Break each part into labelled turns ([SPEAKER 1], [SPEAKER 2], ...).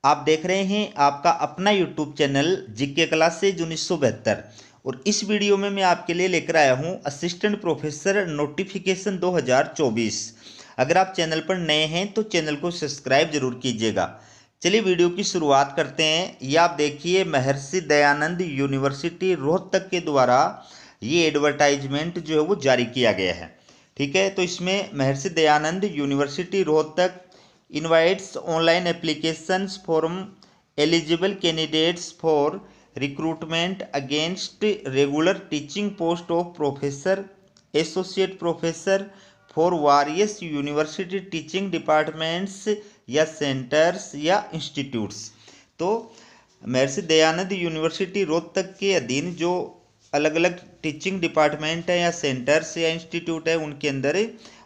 [SPEAKER 1] आप देख रहे हैं आपका अपना यूट्यूब चैनल जीके क्लासेज 1972। और इस वीडियो में मैं आपके लिए लेकर आया हूं असिस्टेंट प्रोफेसर नोटिफिकेशन 2024। अगर आप चैनल पर नए हैं तो चैनल को सब्सक्राइब जरूर कीजिएगा। चलिए वीडियो की शुरुआत करते हैं। ये आप देखिए महर्षि दयानंद यूनिवर्सिटी रोहतक के द्वारा ये एडवर्टाइजमेंट जो है वो जारी किया गया है। ठीक है, तो इसमें Maharshi Dayanand university Rohtak invites online applications from eligible candidates for recruitment against regular teaching post of professor, associate professor for various university teaching departments या centers या institutes। तो महर्षि दयानंद यूनिवर्सिटी रोहतक के अधीन जो अलग अलग टीचिंग डिपार्टमेंट है या सेंटर्स या इंस्टीट्यूट है उनके अंदर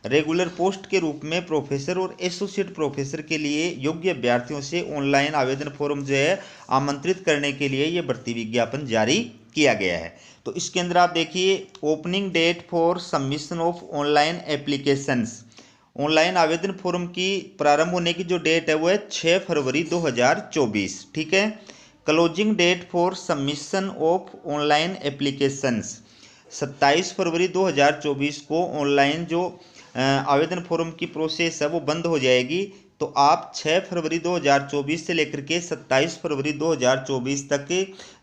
[SPEAKER 1] रेगुलर पोस्ट के रूप में प्रोफेसर और एसोसिएट प्रोफेसर के लिए योग्य अभ्यर्थियों से ऑनलाइन आवेदन फॉर्म जो है आमंत्रित करने के लिए ये भर्ती विज्ञापन जारी किया गया है। तो इसके अंदर आप देखिए opening date for submission of online applications. Online आवेदन फॉर्म की प्रारंभ होने की जो डेट है वो है 6 फरवरी 2024। ठीक है। Closing date for submission of online applications 27 फरवरी 2024 को ऑनलाइन जो आवेदन फॉर्म की प्रोसेस है वो बंद हो जाएगी। तो आप 6 फरवरी 2024 से लेकर के 27 फरवरी 2024 तक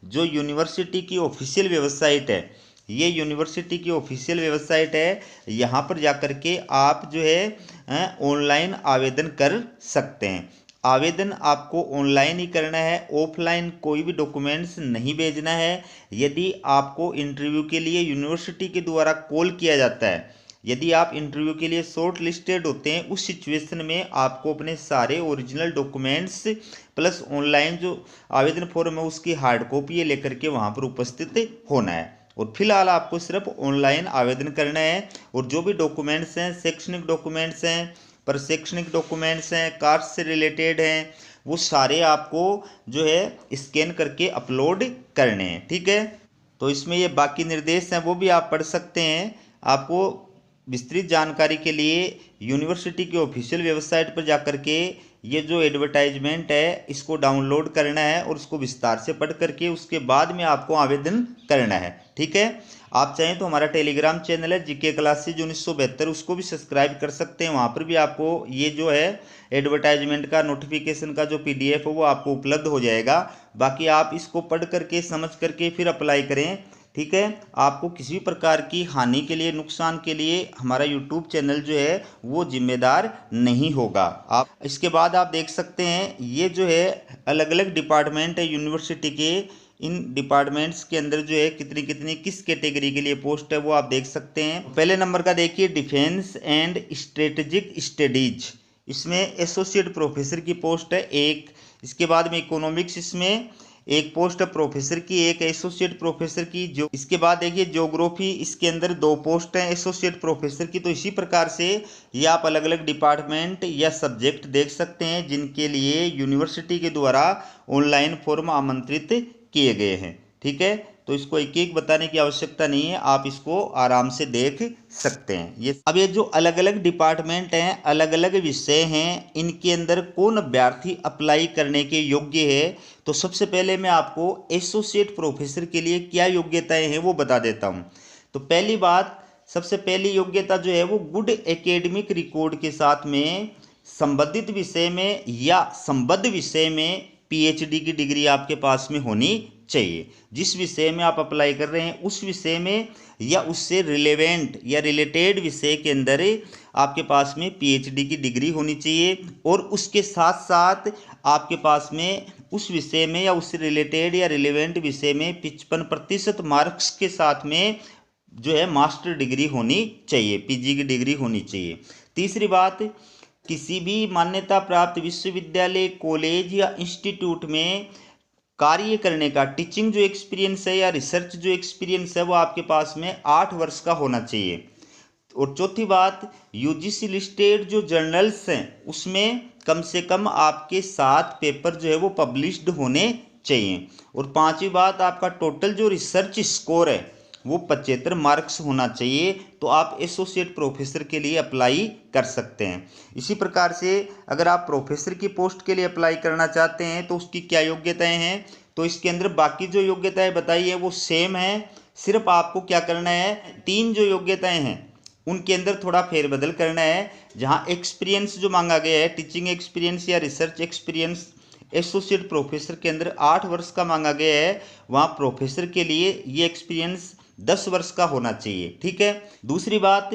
[SPEAKER 1] जो यूनिवर्सिटी की ऑफिशियल वेबसाइट है, ये यूनिवर्सिटी की ऑफिशियल वेबसाइट है, यहाँ पर जाकर के आप जो है ऑनलाइन आवेदन कर सकते हैं। आवेदन आपको ऑनलाइन ही करना है, ऑफलाइन कोई भी डॉक्यूमेंट्स नहीं भेजना है। यदि आपको इंटरव्यू के लिए यूनिवर्सिटी के द्वारा कॉल किया जाता है, यदि आप इंटरव्यू के लिए शॉर्ट लिस्टेड होते हैं, उस सिचुएशन में आपको अपने सारे ओरिजिनल डॉक्यूमेंट्स प्लस ऑनलाइन जो आवेदन फॉर्म है उसकी हार्ड कॉपी ये लेकर के वहाँ पर उपस्थित होना है। और फिलहाल आपको सिर्फ ऑनलाइन आवेदन करना है। और जो भी डॉक्यूमेंट्स हैं, शैक्षणिक डॉक्यूमेंट्स हैं, पर शैक्षणिक डॉक्यूमेंट्स हैं, कास्ट से रिलेटेड हैं, वो सारे आपको जो है स्कैन करके अपलोड करने हैं। ठीक है। तो इसमें ये बाकी निर्देश हैं वो भी आप पढ़ सकते हैं। आपको विस्तृत जानकारी के लिए यूनिवर्सिटी की ऑफिशियल वेबसाइट पर जाकर के ये जो एडवर्टाइजमेंट है इसको डाउनलोड करना है और उसको विस्तार से पढ़ करके उसके बाद में आपको आवेदन करना है। ठीक है। आप चाहें तो हमारा टेलीग्राम चैनल है जीके क्लासेज 1972, उसको भी सब्सक्राइब कर सकते हैं। वहाँ पर भी आपको ये जो है एडवर्टाइजमेंट का नोटिफिकेशन का जो PDF है वो आपको उपलब्ध हो जाएगा। बाकी आप इसको पढ़ करके समझ करके फिर अप्लाई करें। ठीक है। आपको किसी भी प्रकार की हानि के लिए, नुकसान के लिए हमारा यूट्यूब चैनल जो है वो जिम्मेदार नहीं होगा। आप इसके बाद आप देख सकते हैं ये जो है अलग अलग डिपार्टमेंट है यूनिवर्सिटी के, इन डिपार्टमेंट्स के अंदर जो है कितनी कितनी किस कैटेगरी के लिए पोस्ट है वो आप देख सकते हैं। पहले नंबर का देखिए डिफेंस एंड स्ट्रेटेजिक स्टडीज, इसमें एसोसिएट प्रोफेसर की पोस्ट है एक। इसके बाद में इकोनॉमिक्स, इसमें एक पोस्ट है प्रोफेसर की, एक एसोसिएट प्रोफेसर की। जो इसके बाद देखिए ज्योग्राफी, इसके अंदर 2 पोस्ट हैं एसोसिएट प्रोफेसर की। तो इसी प्रकार से ये आप अलग अलग डिपार्टमेंट या सब्जेक्ट देख सकते हैं जिनके लिए यूनिवर्सिटी के द्वारा ऑनलाइन फॉर्म आमंत्रित किए गए हैं। ठीक है। तो इसको एक एक बताने की आवश्यकता नहीं है, आप इसको आराम से देख सकते हैं। ये जो अलग अलग डिपार्टमेंट हैं, अलग अलग विषय हैं, इनके अंदर कौन अभ्यर्थी अप्लाई करने के योग्य है। तो सबसे पहले मैं आपको एसोसिएट प्रोफेसर के लिए क्या योग्यताएं हैं वो बता देता हूं। तो पहली बात, सबसे पहली योग्यता जो है वो गुड एकेडमिक रिकॉर्ड के साथ में संबंधित विषय में या संबद्ध विषय में PhD की डिग्री आपके पास में होनी चाहिए। जिस विषय में आप अप्लाई कर रहे हैं उस विषय में या उससे रिलेवेंट या रिलेटेड विषय के अंदर आपके पास में PhD की डिग्री होनी चाहिए। और उसके साथ साथ आपके पास में उस विषय में या उससे रिलेटेड या रिलेवेंट विषय में 55% मार्क्स के साथ में जो है मास्टर डिग्री होनी चाहिए, PG की डिग्री होनी चाहिए। तीसरी बात, किसी भी मान्यता प्राप्त विश्वविद्यालय, कॉलेज या इंस्टीट्यूट में कार्य करने का टीचिंग जो एक्सपीरियंस है या रिसर्च जो एक्सपीरियंस है वो आपके पास में 8 वर्ष का होना चाहिए। और चौथी बात, UGC लिस्टेड जो जर्नल्स हैं उसमें कम से कम आपके 7 पेपर जो है वो पब्लिश्ड होने चाहिए। और पांचवी बात, आपका टोटल जो रिसर्च स्कोर है वो 75 मार्क्स होना चाहिए, तो आप एसोसिएट प्रोफेसर के लिए अप्लाई कर सकते हैं। इसी प्रकार से अगर आप प्रोफेसर की पोस्ट के लिए अप्लाई करना चाहते हैं तो उसकी क्या योग्यताएं हैं, तो इसके अंदर बाकी जो योग्यताएं बताई है वो सेम है, सिर्फ आपको क्या करना है, 3 जो योग्यताएं हैं उनके अंदर थोड़ा फेरबदल करना है। जहां एक्सपीरियंस जो मांगा गया है, टीचिंग एक्सपीरियंस या रिसर्च एक्सपीरियंस एसोसिएट प्रोफेसर के अंदर 8 वर्ष का मांगा गया है, वहाँ प्रोफेसर के लिए ये एक्सपीरियंस 10 वर्ष का होना चाहिए। ठीक है। दूसरी बात,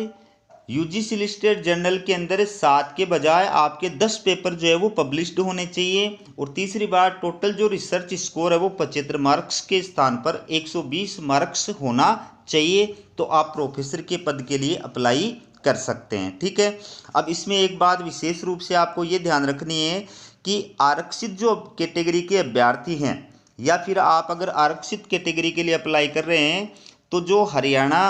[SPEAKER 1] यूजीसी लिस्टेड जर्नल के अंदर 7 के बजाय आपके 10 पेपर जो है वो पब्लिश्ड होने चाहिए। और तीसरी बात, टोटल जो रिसर्च स्कोर है वो 75 मार्क्स के स्थान पर 120 मार्क्स होना चाहिए, तो आप प्रोफेसर के पद के लिए अप्लाई कर सकते हैं। ठीक है। अब इसमें एक बात विशेष रूप से आपको ये ध्यान रखनी है कि आरक्षित जो कैटेगरी के अभ्यर्थी हैं, या फिर आप अगर आरक्षित कैटेगरी के लिए अप्लाई कर रहे हैं, तो जो हरियाणा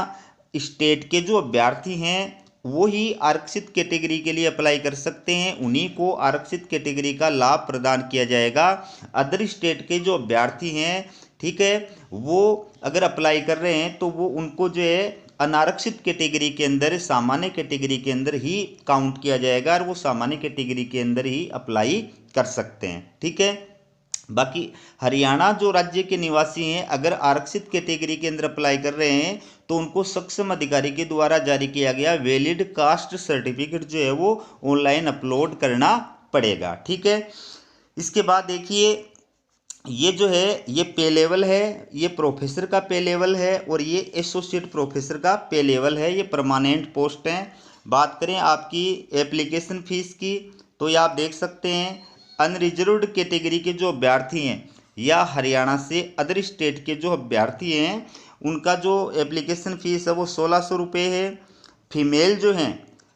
[SPEAKER 1] स्टेट के जो अभ्यर्थी हैं वो ही आरक्षित कैटेगरी के लिए अप्लाई कर सकते हैं, उन्हीं को आरक्षित कैटेगरी का लाभ प्रदान किया जाएगा। अदर स्टेट के जो अभ्यर्थी हैं, ठीक है, वो अगर अप्लाई कर रहे हैं तो वो उनको जो है अनारक्षित कैटेगरी के अंदर, सामान्य कैटेगरी के अंदर ही काउंट किया जाएगा और वो सामान्य कैटेगरी के अंदर ही अप्लाई कर सकते हैं। ठीक है। बाकी हरियाणा जो राज्य के निवासी हैं, अगर आरक्षित कैटेगरी के अंदर अप्लाई कर रहे हैं तो उनको सक्षम अधिकारी के द्वारा जारी किया गया वैलिड कास्ट सर्टिफिकेट जो है वो ऑनलाइन अपलोड करना पड़ेगा। ठीक है। इसके बाद देखिए, ये जो है ये पे लेवल है, ये प्रोफेसर का पे लेवल है और ये एसोसिएट प्रोफेसर का पे लेवल है, ये परमानेंट पोस्ट हैं। बात करें आपकी एप्लीकेशन फ़ीस की, तो ये आप देख सकते हैं अनरिजर्व्ड कैटेगरी के जो अभ्यर्थी हैं या हरियाणा से अदर स्टेट के जो अभ्यर्थी हैं, उनका जो एप्लीकेशन फ़ीस है वो 1600 रुपये है। फीमेल जो हैं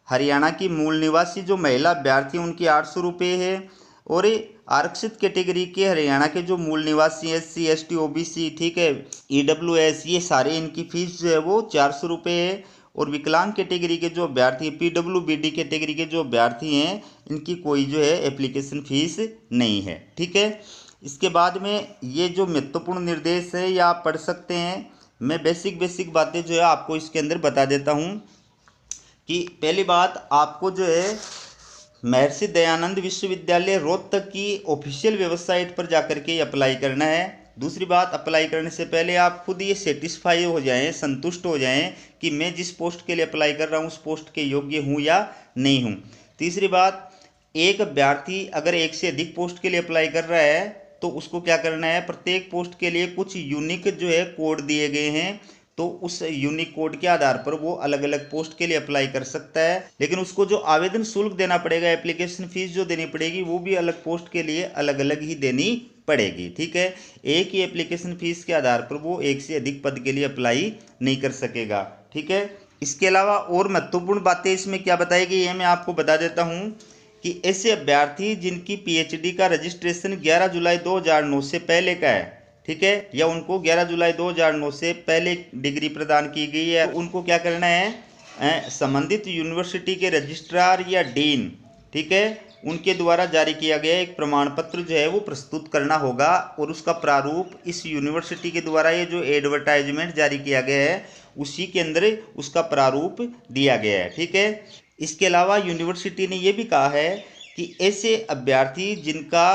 [SPEAKER 1] हरियाणा की मूल निवासी जो महिला अभ्यर्थी हैं उनकी 800 रुपये है। और आरक्षित कैटेगरी के हरियाणा के जो मूल निवासी SC ST OBC, ठीक है, EWS, ये सारे इनकी फ़ीस जो है वो 400 रुपये है। और विकलांग कैटेगरी के जो अभ्यर्थी PWBD कैटेगरी के जो अभ्यर्थी हैं, इनकी कोई जो है एप्लीकेशन फ़ीस नहीं है। ठीक है। इसके बाद में ये जो महत्वपूर्ण निर्देश है ये आप पढ़ सकते हैं। मैं बेसिक बातें जो है आपको इसके अंदर बता देता हूँ कि पहली बात, आपको जो है महर्षि दयानंद विश्वविद्यालय रोहतक की ऑफिशियल वेबसाइट पर जाकर के अप्लाई करना है। दूसरी बात, अप्लाई करने से पहले आप खुद ये सेटिस्फाई हो जाएं, संतुष्ट हो जाएं कि मैं जिस पोस्ट के लिए अप्लाई कर रहा हूँ उस पोस्ट के योग्य हूँ या नहीं हूँ। तीसरी बात, एक अभ्यर्थी अगर एक से अधिक पोस्ट के लिए अप्लाई कर रहा है तो उसको क्या करना है, प्रत्येक पोस्ट के लिए कुछ यूनिक जो है कोड दिए गए हैं, तो उस यूनिक कोड के आधार पर वो अलग अलग पोस्ट के लिए अप्लाई कर सकता है। लेकिन उसको जो आवेदन शुल्क देना पड़ेगा, एप्लीकेशन फ़ीस जो देनी पड़ेगी, वो भी अलग पोस्ट के लिए अलग अलग ही देनी पड़ेगी। ठीक है। एक ही एप्लीकेशन फ़ीस के आधार पर वो एक से अधिक पद के लिए अप्लाई नहीं कर सकेगा। ठीक है। इसके अलावा और महत्वपूर्ण बातें इसमें क्या बताई गई है मैं आपको बता देता हूँ कि ऐसे अभ्यर्थी जिनकी PhD का रजिस्ट्रेशन 11 जुलाई 2009 से पहले का है, ठीक है, या उनको 11 जुलाई 2009 से पहले डिग्री प्रदान की गई है, उनको क्या करना है, संबंधित यूनिवर्सिटी के रजिस्ट्रार या डीन, ठीक है, उनके द्वारा जारी किया गया एक प्रमाण पत्र जो है वो प्रस्तुत करना होगा। और उसका प्रारूप इस यूनिवर्सिटी के द्वारा ये जो एडवर्टाइजमेंट जारी किया गया है उसी के अंदर उसका प्रारूप दिया गया है। ठीक है। इसके अलावा यूनिवर्सिटी ने ये भी कहा है कि ऐसे अभ्यर्थी जिनका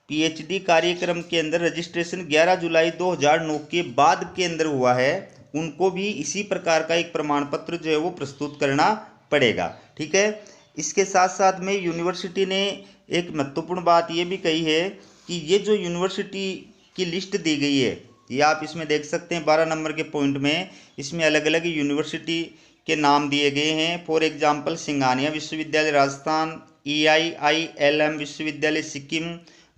[SPEAKER 1] PhD कार्यक्रम के अंदर रजिस्ट्रेशन 11 जुलाई 2009 के बाद के अंदर हुआ है, उनको भी इसी प्रकार का एक प्रमाण पत्र जो है वो प्रस्तुत करना पड़ेगा। ठीक है। इसके साथ साथ में यूनिवर्सिटी ने एक महत्वपूर्ण बात ये भी कही है कि ये जो यूनिवर्सिटी की लिस्ट दी गई है, ये आप इसमें देख सकते हैं 12 नंबर के पॉइंट में, इसमें अलग अलग यूनिवर्सिटी के नाम दिए गए हैं। फॉर एग्जाम्पल, सिंघानिया विश्वविद्यालय राजस्थान, EIILM विश्वविद्यालय सिक्किम,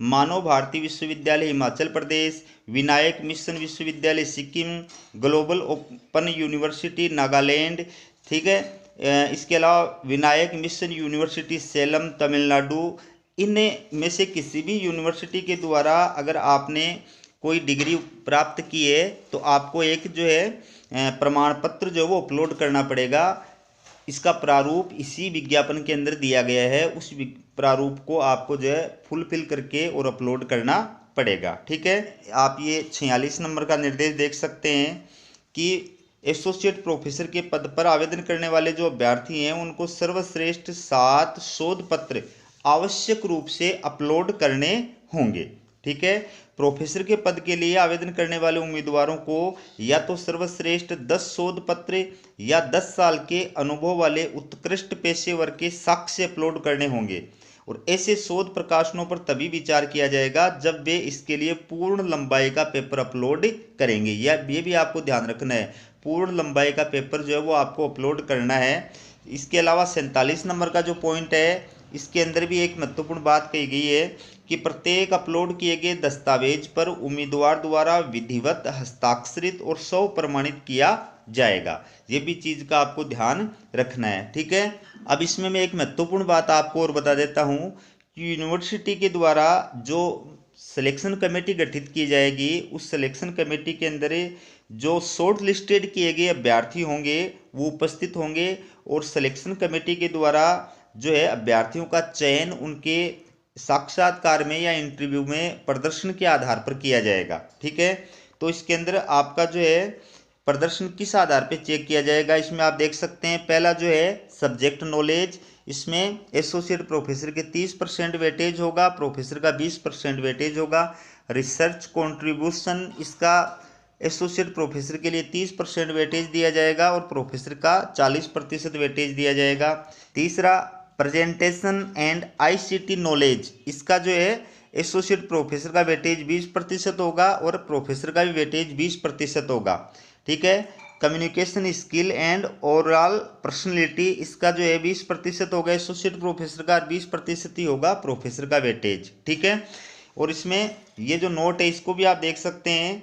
[SPEAKER 1] मानव भारती विश्वविद्यालय हिमाचल प्रदेश, विनायक मिशन विश्वविद्यालय Sikkim, global open university Nagaland, ठीक है, इसके अलावा विनायक मिशन यूनिवर्सिटी सेलम तमिलनाडु। इन में से किसी भी यूनिवर्सिटी के द्वारा अगर आपने कोई डिग्री प्राप्त की है तो आपको एक जो है प्रमाण पत्र जो वो अपलोड करना पड़ेगा। इसका प्रारूप इसी विज्ञापन के अंदर दिया गया है, उस प्रारूप को आपको जो है फुलफिल करके और अपलोड करना पड़ेगा। ठीक है। आप ये 46 नंबर का निर्देश देख सकते हैं कि एसोसिएट प्रोफेसर के पद पर आवेदन करने वाले जो अभ्यर्थी हैं उनको सर्वश्रेष्ठ 7 शोध पत्र आवश्यक रूप से अपलोड करने होंगे। ठीक है, प्रोफेसर के पद के लिए आवेदन करने वाले उम्मीदवारों को या तो सर्वश्रेष्ठ 10 शोध पत्र या 10 साल के अनुभव वाले उत्कृष्ट पेशेवर के साक्ष्य अपलोड करने होंगे। और ऐसे शोध प्रकाशनों पर तभी विचार किया जाएगा जब वे इसके लिए पूर्ण लंबाई का पेपर अपलोड करेंगे। ये भी आपको ध्यान रखना है, पूर्ण लंबाई का पेपर जो है वो आपको अपलोड करना है। इसके अलावा 47 नंबर का जो पॉइंट है, इसके अंदर भी एक महत्वपूर्ण बात कही गई है कि प्रत्येक अपलोड किए गए दस्तावेज पर उम्मीदवार द्वारा विधिवत हस्ताक्षरित और स्व प्रमाणित किया जाएगा। ये भी चीज़ का आपको ध्यान रखना है। ठीक है, अब इसमें मैं एक महत्वपूर्ण बात आपको और बता देता हूँ कि यूनिवर्सिटी के द्वारा जो सिलेक्शन कमेटी गठित की जाएगी, उस सिलेक्शन कमेटी के अंदर जो शॉर्ट लिस्टेड किए गए अभ्यर्थी होंगे वो उपस्थित होंगे और सिलेक्शन कमेटी के द्वारा जो है अभ्यर्थियों का चयन उनके साक्षात्कार में या इंटरव्यू में प्रदर्शन के आधार पर किया जाएगा। ठीक है, तो इसके अंदर आपका जो है प्रदर्शन किस आधार पर चेक किया जाएगा, इसमें आप देख सकते हैं। पहला जो है सब्जेक्ट नॉलेज, इसमें एसोसिएट प्रोफेसर के 30% वेटेज होगा, प्रोफेसर का 20% वेटेज होगा। रिसर्च कंट्रीब्यूशन, इसका एसोसिएट प्रोफेसर के लिए 30% वेटेज दिया जाएगा और प्रोफेसर का 40% वेटेज दिया जाएगा। तीसरा प्रेजेंटेशन एंड आईसीटी नॉलेज, इसका जो है एसोसिएट प्रोफेसर का वेटेज 20% होगा और प्रोफेसर का भी वेटेज 20% होगा। ठीक है, communication skill and overall personality, इसका जो है 20% होगा एसोसिएट प्रोफेसर का, 20% ही होगा प्रोफेसर का वेटेज। ठीक है, और इसमें ये जो नोट है इसको भी आप देख सकते हैं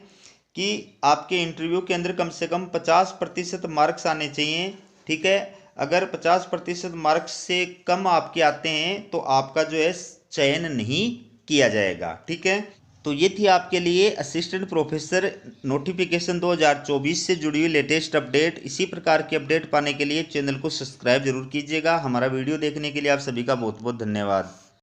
[SPEAKER 1] कि आपके इंटरव्यू के अंदर कम से कम 50% मार्क्स आने चाहिए। ठीक है, अगर 50% मार्क्स से कम आपके आते हैं तो आपका जो है चयन नहीं किया जाएगा। ठीक है, तो ये थी आपके लिए असिस्टेंट प्रोफेसर नोटिफिकेशन 2024 से जुड़ी हुई लेटेस्ट अपडेट। इसी प्रकार की अपडेट पाने के लिए चैनल को सब्सक्राइब जरूर कीजिएगा। हमारा वीडियो देखने के लिए आप सभी का बहुत बहुत धन्यवाद।